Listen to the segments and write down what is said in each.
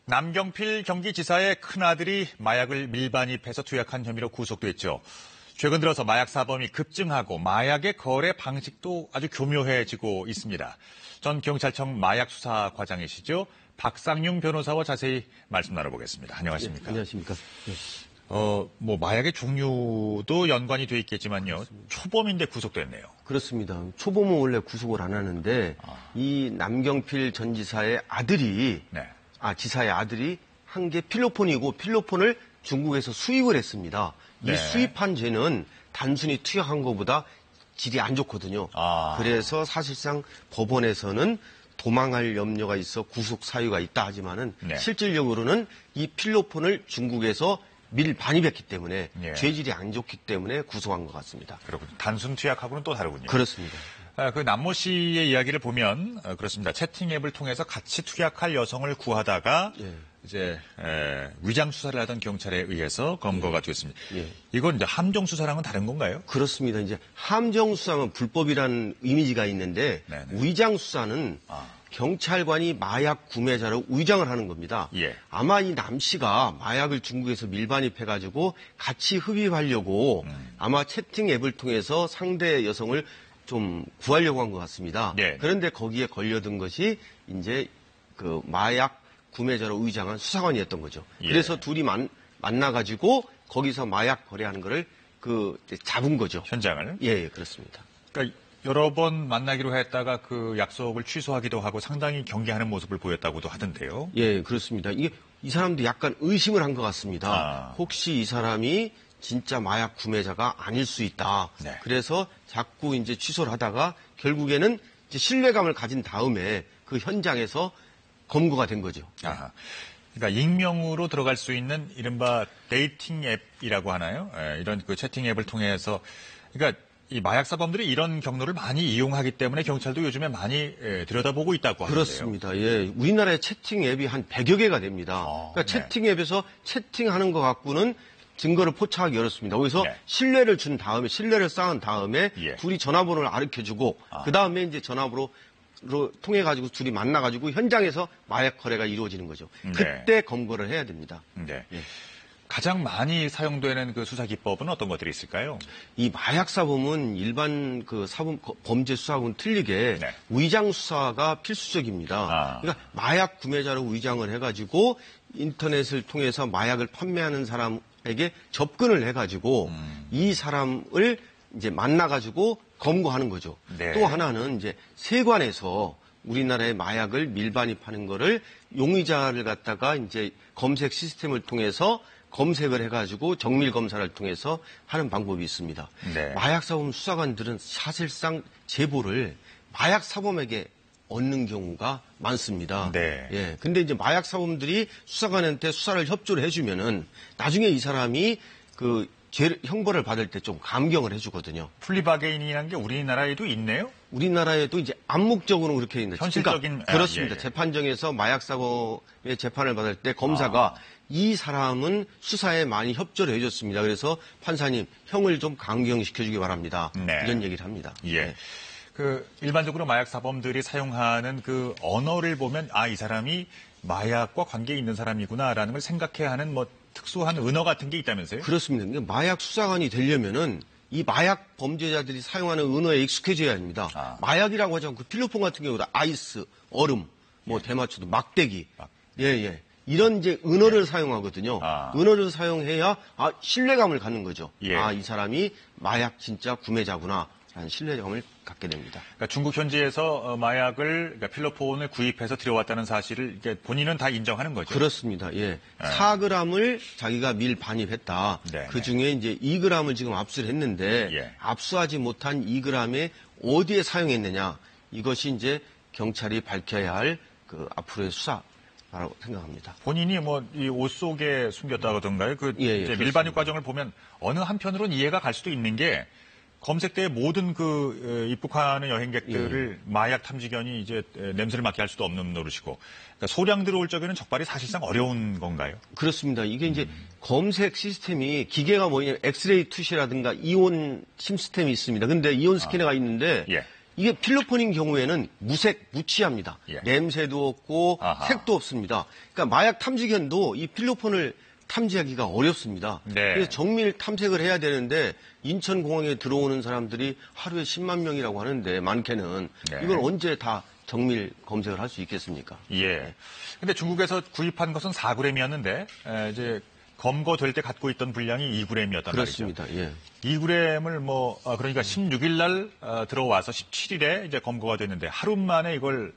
남경필 경기지사의 큰아들이 마약을 밀반입해서 투약한 혐의로 구속됐죠. 최근 들어서 마약 사범이 급증하고 마약의 거래 방식도 아주 교묘해지고 있습니다. 전 경찰청 마약수사과장이시죠. 박상용 변호사와 자세히 말씀 나눠보겠습니다. 안녕하십니까? 네, 안녕하십니까? 네. 마약의 종류도 연관이 돼 있겠지만요. 그렇습니다. 초범인데 구속됐네요. 그렇습니다. 초범은 원래 구속을 안 하는데 이 남경필 전 지사의 아들이 지사의 아들이 한 게 필로폰이고 필로폰을 중국에서 수입을 했습니다. 이 수입한 죄는 단순히 투약한 것보다 질이 안 좋거든요. 그래서 사실상 법원에서는 도망할 염려가 있어 구속 사유가 있다 하지만은 실질적으로는 이 필로폰을 중국에서 밀반입했기 때문에 죄질이 안 좋기 때문에 구속한 것 같습니다. 그렇군요. 단순 투약하고는 또 다르군요. 그렇습니다. 그 남모 씨의 이야기를 보면 그렇습니다. 채팅 앱을 통해서 같이 투약할 여성을 구하다가 이제 위장 수사를 하던 경찰에 의해서 검거가 됐습니다. 이건 이제 함정 수사랑은 다른 건가요? 그렇습니다. 이제 함정 수사는 불법이라는 이미지가 있는데 위장 수사는 경찰관이 마약 구매자로 위장을 하는 겁니다. 아마 이 남 씨가 마약을 중국에서 밀반입해가지고 같이 흡입하려고 아마 채팅 앱을 통해서 상대 여성을 좀 구하려고 한 것 같습니다. 그런데 거기에 걸려든 것이 이제 그 마약 구매자로 위장한 수사관이었던 거죠. 그래서 둘이 만나가지고 거기서 마약 거래하는 거를 잡은 거죠. 현장을? 예, 그렇습니다. 그러니까 여러 번 만나기로 했다가 그 약속을 취소하기도 하고 상당히 경계하는 모습을 보였다고도 하던데요. 예, 그렇습니다. 이 사람도 약간 의심을 한 것 같습니다. 혹시 이 사람이 진짜 마약 구매자가 아닐 수 있다. 그래서 자꾸 이제 취소를 하다가 결국에는 이제 신뢰감을 가진 다음에 그 현장에서 검거가 된 거죠. 그러니까 익명으로 들어갈 수 있는 이른바 데이팅 앱이라고 하나요? 이런 그 채팅 앱을 통해서 그러니까 이 마약 사범들이 이런 경로를 많이 이용하기 때문에 경찰도 요즘에 많이 들여다보고 있다고 하는데요. 그렇습니다. 예, 우리나라의 채팅 앱이 한 100여 개가 됩니다. 그러니까 채팅 앱에서 채팅하는 것 갖고는 증거를 포착하기 어렵습니다. 거기서 신뢰를 준 다음에 신뢰를 쌓은 다음에 둘이 전화번호를 알려주고 그 다음에 이제 전화번호로 통해 가지고 둘이 만나 가지고 현장에서 마약 거래가 이루어지는 거죠. 그때 검거를 해야 됩니다. 가장 많이 사용되는 그 수사 기법은 어떤 것들이 있을까요? 이 마약 사범은 일반 그 사범 범죄 수사하고는 틀리게 위장 수사가 필수적입니다. 그러니까 마약 구매자로 위장을 해가지고 인터넷을 통해서 마약을 판매하는 사람에게 접근을 해가지고 이 사람을 이제 만나가지고 검거하는 거죠. 또 하나는 이제 세관에서 우리나라의 마약을 밀반입하는 거를 용의자를 갖다가 이제 검색 시스템을 통해서 검색을 해가지고 정밀 검사를 통해서 하는 방법이 있습니다. 마약 사범 수사관들은 사실상 제보를 마약 사범에게 얻는 경우가 많습니다. 예. 근데 이제 마약 사범들이 수사관한테 수사를 협조를 해주면은 나중에 이 사람이 그 형벌을 받을 때 좀 감경을 해주거든요. 플리바게인이라는 게 우리나라에도 있네요? 우리나라에도 이제 암묵적으로 그렇게 있는데. 현실적인. 그렇습니다. 재판정에서 마약 사범의 재판을 받을 때 검사가 이 사람은 수사에 많이 협조를 해줬습니다. 그래서 판사님 형을 좀 강경시켜주기 바랍니다. 이런 얘기를 합니다. 그 일반적으로 마약 사범들이 사용하는 그 언어를 보면 이 사람이 마약과 관계 있는 사람이구나라는 걸 생각해야 하는 뭐 특수한 은어 같은 게 있다면서요? 그렇습니다. 마약 수사관이 되려면은 이 마약 범죄자들이 사용하는 은어에 익숙해져야 합니다. 마약이라고 하지 않고 필로폰 같은 경우도 아이스, 얼음, 뭐 대마초도 막대기, 이런 이제 은어를 사용하거든요. 은어를 사용해야 신뢰감을 갖는 거죠. 이 사람이 마약 진짜 구매자구나. 라는 신뢰감을 갖게 됩니다. 그러니까 중국 현지에서 마약을, 그러니까 필로폰을 구입해서 들여왔다는 사실을 이제 본인은 다 인정하는 거죠. 그렇습니다. 4g을 자기가 밀반입했다. 그 중에 이제 2g을 지금 압수를 했는데 압수하지 못한 2g에 어디에 사용했느냐 이것이 이제 경찰이 밝혀야 할 그 앞으로의 수사라고 생각합니다. 본인이 뭐 이 옷 속에 숨겼다던가요? 이제 밀반입 과정을 보면 어느 한편으로는 이해가 갈 수도 있는 게. 검색대에 모든 그 입국하는 여행객들을 마약 탐지견이 이제 냄새를 맡게 할 수도 없는 노릇이고 그러니까 소량 들어올 적에는 적발이 사실상 어려운 건가요? 그렇습니다. 이게 이제 검색 시스템이 기계가 뭐냐면 엑스레이 투시라든가 이온 시스템이 있습니다. 근데 이온 스캐너가 있는데 이게 필로폰인 경우에는 무색, 무취합니다. 예. 냄새도 없고 아하. 색도 없습니다. 그러니까 마약 탐지견도 이 필로폰을 탐지하기가 어렵습니다. 네. 그래서 정밀 탐색을 해야 되는데 인천공항에 들어오는 사람들이 하루에 10만 명이라고 하는데 많게는 네. 이걸 언제 다 정밀 검색을 할 수 있겠습니까? 예. 근데 중국에서 구입한 것은 4g이었는데 이제 검거될 때 갖고 있던 분량이 2g이었단 그렇습니다. 말이죠. 예. 2g을 그러니까 16일 날 들어와서 17일에 이제 검거가 됐는데 하루 만에 이걸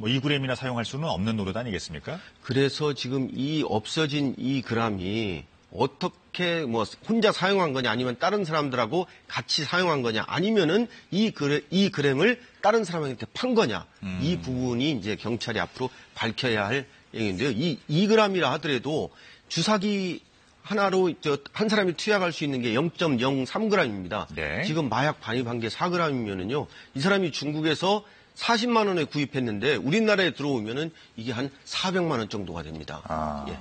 2g이나 사용할 수는 없는 노릇 아니겠습니까? 그래서 지금 이 없어진 2g이 어떻게 혼자 사용한 거냐 아니면 다른 사람들하고 같이 사용한 거냐 아니면은 이 그램을 다른 사람한테 판 거냐 이 부분이 이제 경찰이 앞으로 밝혀야 할 얘기인데요. 이 2g이라 하더라도 주사기 하나로 한 사람이 투약할 수 있는 게 0.03g입니다. 네. 지금 마약 반입한 게 4g이면은요. 이 사람이 중국에서 40만 원에 구입했는데 우리나라에 들어오면은 이게 한 400만 원 정도가 됩니다. 예.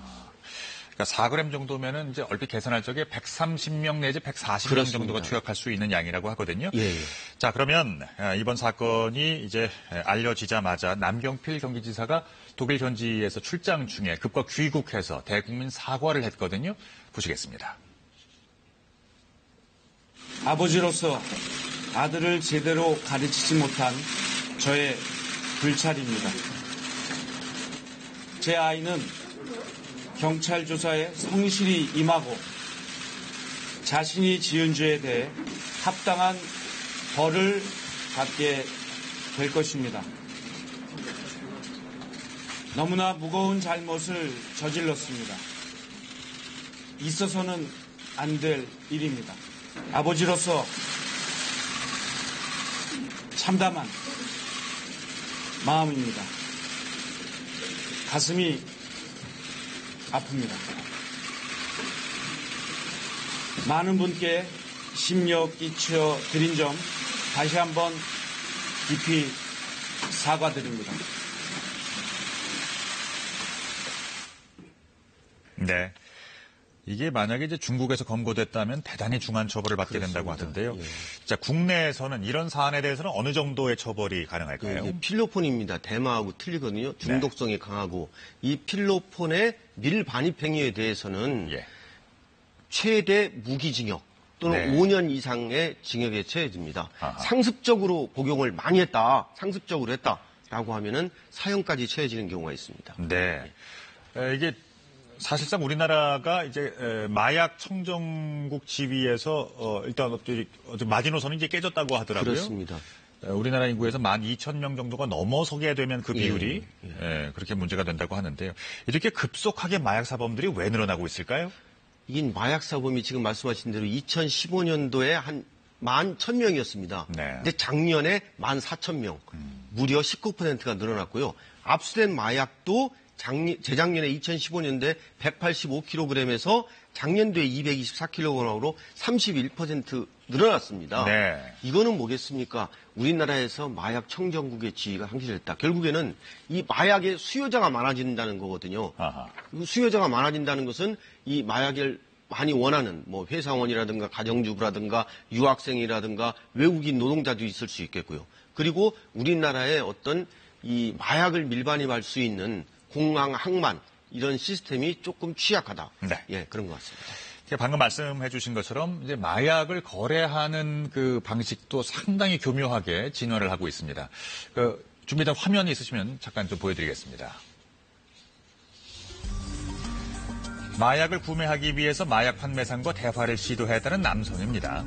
그러니까 4g 정도면은 이제 얼핏 계산할 적에 130명 내지 140명 그렇습니다. 정도가 투약할 수 있는 양이라고 하거든요. 예. 자, 그러면 이번 사건이 이제 알려지자마자 남경필 경기지사가 독일 현지에서 출장 중에 급과 귀국해서 대국민 사과를 했거든요. 보시겠습니다. 아버지로서 아들을 제대로 가르치지 못한 저의 불찰입니다. 제 아이는 경찰 조사에 성실히 임하고 자신이 지은 죄에 대해 합당한 벌을 받게 될 것입니다. 너무나 무거운 잘못을 저질렀습니다. 있어서는 안 될 일입니다. 아버지로서 참담한 마음입니다. 가슴이 아픕니다. 많은 분께 심려 끼쳐 드린 점 다시 한번 깊이 사과드립니다. 네. 이게 만약에 이제 중국에서 검거됐다면 대단히 중한 처벌을 받게 된다고 하던데요. 예. 자, 국내에서는 이런 사안에 대해서는 어느 정도의 처벌이 가능할까요? 이게 필로폰입니다. 대마하고 틀리거든요. 중독성이 강하고 이 필로폰의 밀반입 행위에 대해서는 예. 최대 무기징역 또는 네. 5년 이상의 징역에 처해집니다. 아하. 상습적으로 복용을 많이 했다, 상습적으로 했다라고 하면은 사형까지 처해지는 경우가 있습니다. 네. 이게 사실상 우리나라가 이제 마약 청정국 지위에서 일단 마지노선이 이제 깨졌다고 하더라고요. 그렇습니다. 우리나라 인구에서 12,000명 정도가 넘어서게 되면 그 비율이 그렇게 문제가 된다고 하는데요. 이렇게 급속하게 마약 사범들이 왜 늘어나고 있을까요? 이 마약 사범이 지금 말씀하신 대로 2015년도에 한 11,000명이었습니다. 네. 근데 작년에 14,000명, 무려 19%가 늘어났고요. 압수된 마약도 재작년에 2015년도에 185kg에서 작년도에 224kg으로 31% 늘어났습니다. 네. 이거는 뭐겠습니까? 우리나라에서 마약 청정국의 지위가 상실됐다. 결국에는 이 마약의 수요자가 많아진다는 거거든요. 아하. 수요자가 많아진다는 것은 이 마약을 많이 원하는 회사원이라든가 가정주부라든가 유학생이라든가 외국인 노동자도 있을 수 있겠고요. 그리고 우리나라의 어떤 이 마약을 밀반입할 수 있는 공항, 항만 이런 시스템이 조금 취약하다. 네. 예, 그런 것 같습니다. 방금 말씀해 주신 것처럼 이제 마약을 거래하는 그 방식도 상당히 교묘하게 진화를 하고 있습니다. 준비된 화면이 있으시면 잠깐 좀 보여드리겠습니다. 마약을 구매하기 위해서 마약 판매상과 대화를 시도했다는 남성입니다.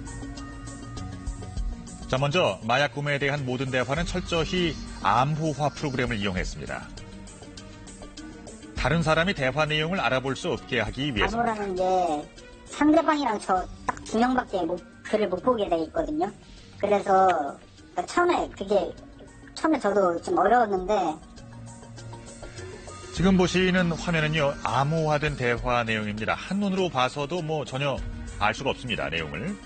자, 먼저 마약 구매에 대한 모든 대화는 철저히 암호화 프로그램을 이용했습니다. 다른 사람이 대화 내용을 알아볼 수 없게 하기 위해서. 암호라는 게 상대방이랑 저 딱 두 명밖에 글을 못 보게 돼 있거든요. 그래서 처음에 저도 좀 어려웠는데. 지금 보시는 화면은요, 암호화된 대화 내용입니다. 한눈으로 봐서도 전혀 알 수가 없습니다, 내용을.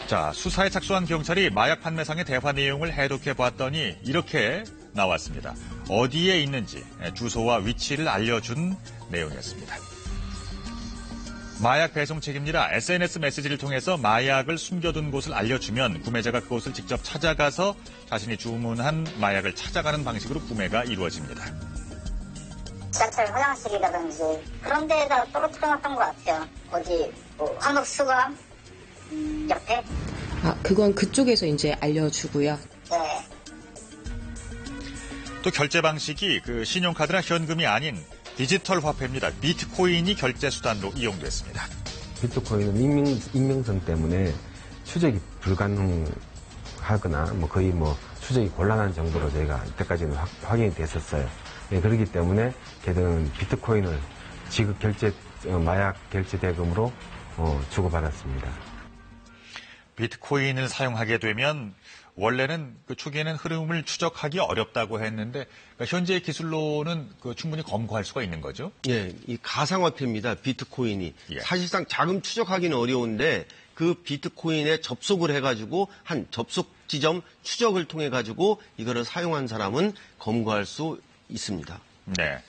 자, 수사에 착수한 경찰이 마약 판매상의 대화 내용을 해독해 봤더니 이렇게 나왔습니다. 어디에 있는지 주소와 위치를 알려준 내용이었습니다. 마약 배송 책입니다. SNS 메시지를 통해서 마약을 숨겨둔 곳을 알려주면 구매자가 그곳을 직접 찾아가서 자신이 주문한 마약을 찾아가는 방식으로 구매가 이루어집니다. 지하철 화장실이라든지 그런 데에다 떨어뜨려놨던 것 같아요. 어디 한국수감 옆에. 그건 그쪽에서 이제 알려주고요. 네. 또 결제 방식이 신용카드나 현금이 아닌 디지털 화폐입니다. 비트코인이 결제 수단으로 이용됐습니다. 비트코인은 익명성 때문에 추적이 불가능하거나 거의 추적이 곤란한 정도로 저희가 이때까지는 확인이 됐었어요. 네, 그렇기 때문에 걔들은 비트코인을 지급 결제 마약 결제 대금으로 주고받았습니다. 비트코인을 사용하게 되면 원래는 초기에는 흐름을 추적하기 어렵다고 했는데 현재의 기술로는 충분히 검거할 수가 있는 거죠? 예, 이 가상화폐입니다. 비트코인이. 예. 사실상 자금 추적하기는 어려운데 그 비트코인에 접속을 해가지고 한 접속 지점 추적을 통해 가지고 이거를 사용한 사람은 검거할 수 있습니다. 네.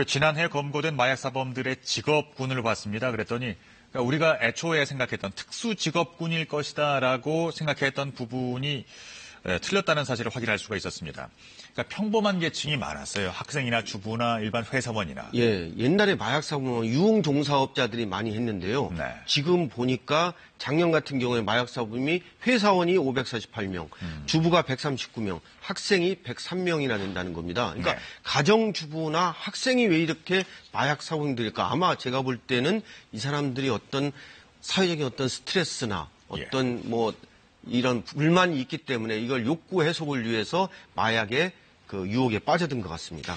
지난해 검거된 마약사범들의 직업군을 봤습니다. 그랬더니 우리가 애초에 생각했던 특수 직업군일 것이다라고 생각했던 부분이 틀렸다는 사실을 확인할 수가 있었습니다. 그러니까 평범한 계층이 많았어요. 학생이나 주부나 일반 회사원이나. 예, 옛날에 마약사범은 유흥종사업자들이 많이 했는데요. 네. 지금 보니까 작년 같은 경우에 마약사범이 회사원이 548명, 주부가 139명, 학생이 103명이나 된다는 겁니다. 그러니까 네. 가정주부나 학생이 왜 이렇게 마약사범들일까? 아마 제가 볼 때는 이 사람들이 어떤 사회적인 어떤 스트레스나 어떤 이런 불만이 있기 때문에 이걸 욕구 해소를 위해서 마약의 유혹에 빠져든 것 같습니다.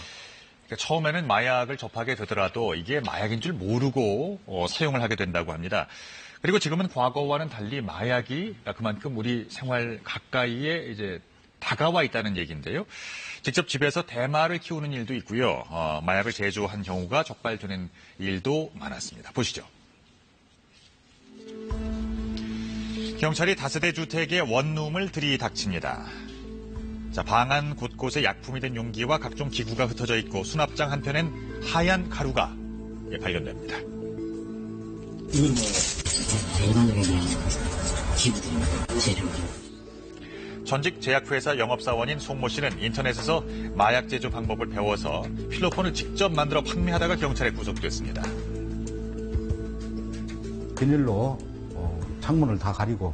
그러니까 처음에는 마약을 접하게 되더라도 이게 마약인 줄 모르고 사용을 하게 된다고 합니다. 그리고 지금은 과거와는 달리 마약이 그만큼 우리 생활 가까이에 이제 다가와 있다는 얘기인데요. 직접 집에서 대마를 키우는 일도 있고요. 마약을 제조한 경우가 적발되는 일도 많았습니다. 보시죠. 경찰이 다세대 주택의 원룸을 들이닥칩니다. 자, 방 안 곳곳에 약품이 된 용기와 각종 기구가 흩어져 있고 수납장 한편엔 하얀 가루가 발견됩니다. 이건 일반적인 기구들입니다. 재료로. 전직 제약회사 영업사원인 송모 씨는 인터넷에서 마약 제조 방법을 배워서 필로폰을 직접 만들어 판매하다가 경찰에 구속됐습니다. 비닐로 창문을 다 가리고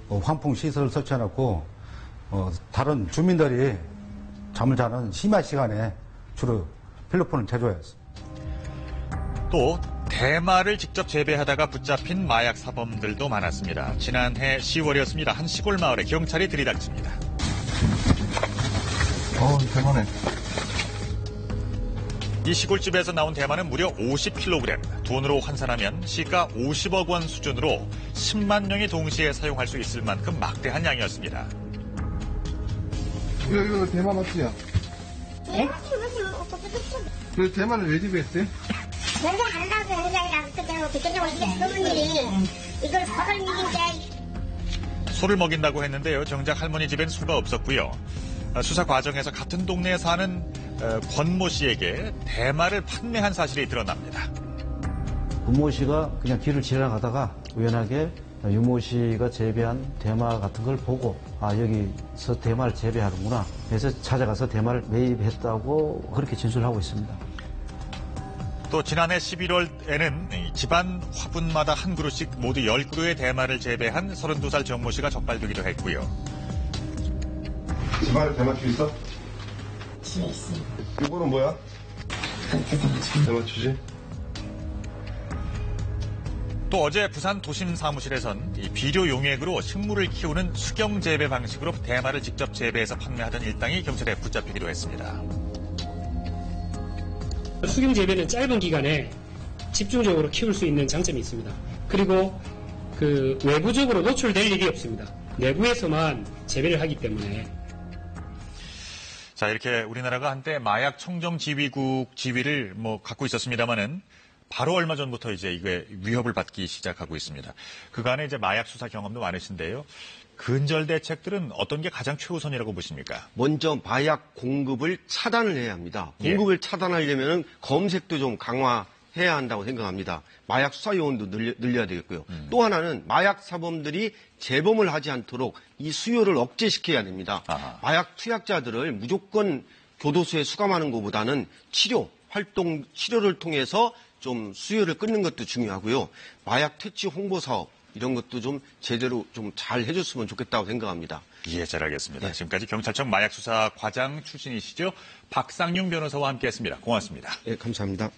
환풍 시설을 설치해놓고 다른 주민들이 잠을 자는 심야 시간에 주로 필로폰을 제조했어요. 또 대마를 직접 재배하다가 붙잡힌 마약 사범들도 많았습니다. 지난해 10월이었습니다. 한 시골 마을에 경찰이 들이닥칩니다. 대만에. 이 시골집에서 나온 대마는 무려 50kg. 돈으로 환산하면 시가 50억 원 수준으로 10만 명이 동시에 사용할 수 있을 만큼 막대한 양이었습니다. 이거 대만 어때요? 네? 그 대만을 왜 재배했어요? 연장 안 나서 연장이랑 그때로 그때로 이게 일이 이걸 버릴 일인데. 소를 먹인다고 했는데요. 정작 할머니 집엔 소가 없었고요. 수사 과정에서 같은 동네에 사는 권모 씨에게 대마를 판매한 사실이 드러납니다. 권모 씨가 그냥 길을 지나가다가 우연하게 유모 씨가 재배한 대마 같은 걸 보고 여기서 대마를 재배하는구나. 그래서 찾아가서 대마를 매입했다고 그렇게 진술하고 있습니다. 또 지난해 11월에는 집안 화분마다 한 그루씩 모두 10그루의 대마를 재배한 32살 정모 씨가 적발되기도 했고요. 집안에 대마추 있어? 집에 있어요. 이거는 뭐야? 대마추지? 또 어제 부산 도심 사무실에선 이 비료 용액으로 식물을 키우는 수경 재배 방식으로 대마를 직접 재배해서 판매하던 일당이 경찰에 붙잡히기도 했습니다. 수경 재배는 짧은 기간에 집중적으로 키울 수 있는 장점이 있습니다. 그리고 외부적으로 노출될 일이 없습니다. 내부에서만 재배를 하기 때문에. 자, 이렇게 우리나라가 한때 마약 청정 지휘국 지위를 갖고 있었습니다만은 바로 얼마 전부터 이제 이게 위협을 받기 시작하고 있습니다. 그간에 이제 마약 수사 경험도 많으신데요. 근절 대책들은 어떤 게 가장 최우선이라고 보십니까? 먼저 마약 공급을 차단을 해야 합니다. 공급을 차단하려면 검색도 좀 강화해야 해야 한다고 생각합니다. 마약 수사 요원도 늘려야 되겠고요. 또 하나는 마약 사범들이 재범을 하지 않도록 이 수요를 억제시켜야 됩니다. 아하. 마약 투약자들을 무조건 교도소에 수감하는 것보다는 치료를 통해서 좀 수요를 끊는 것도 중요하고요. 마약 퇴치 홍보 사업 이런 것도 좀 제대로 좀 잘 해줬으면 좋겠다고 생각합니다. 예, 잘 알겠습니다. 네. 지금까지 경찰청 마약수사 과장 출신이시죠? 박상용 변호사와 함께했습니다. 고맙습니다. 네, 감사합니다.